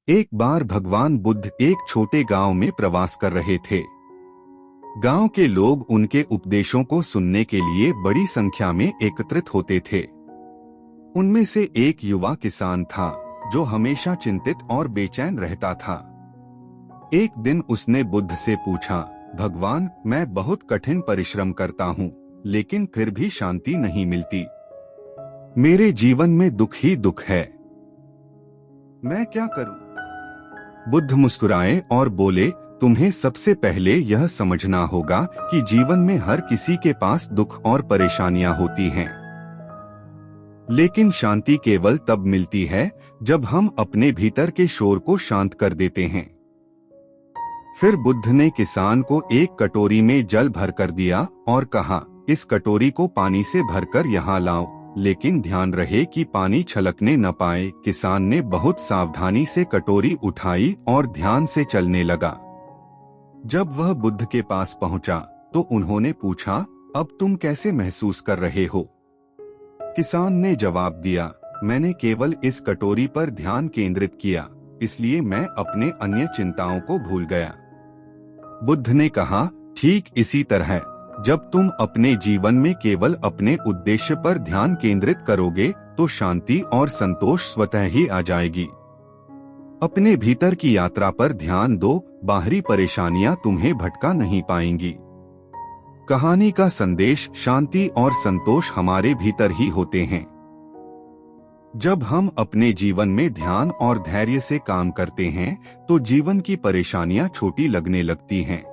एक बार भगवान बुद्ध एक छोटे गांव में प्रवास कर रहे थे। गांव के लोग उनके उपदेशों को सुनने के लिए बड़ी संख्या में एकत्रित होते थे। उनमें से एक युवा किसान था जो हमेशा चिंतित और बेचैन रहता था। एक दिन उसने बुद्ध से पूछा, भगवान, मैं बहुत कठिन परिश्रम करता हूँ, लेकिन फिर भी शांति नहीं मिलती। मेरे जीवन में दुख ही दुख है। मैं क्या करूं? बुद्ध मुस्कुराए और बोले, तुम्हें सबसे पहले यह समझना होगा कि जीवन में हर किसी के पास दुख और परेशानियां होती हैं, लेकिन शांति केवल तब मिलती है जब हम अपने भीतर के शोर को शांत कर देते हैं। फिर बुद्ध ने किसान को एक कटोरी में जल भरकर दिया और कहा, इस कटोरी को पानी से भरकर यहाँ लाओ, लेकिन ध्यान रहे कि पानी छलकने न पाए। किसान ने बहुत सावधानी से कटोरी उठाई और ध्यान से चलने लगा। जब वह बुद्ध के पास पहुंचा तो उन्होंने पूछा, अब तुम कैसे महसूस कर रहे हो? किसान ने जवाब दिया, मैंने केवल इस कटोरी पर ध्यान केंद्रित किया, इसलिए मैं अपने अन्य चिंताओं को भूल गया। बुद्ध ने कहा, ठीक इसी तरह जब तुम अपने जीवन में केवल अपने उद्देश्य पर ध्यान केंद्रित करोगे तो शांति और संतोष स्वतः ही आ जाएगी। अपने भीतर की यात्रा पर ध्यान दो, बाहरी परेशानियां तुम्हें भटका नहीं पाएंगी। कहानी का संदेश, शांति और संतोष हमारे भीतर ही होते हैं। जब हम अपने जीवन में ध्यान और धैर्य से काम करते हैं तो जीवन की परेशानियां छोटी लगने लगती हैं।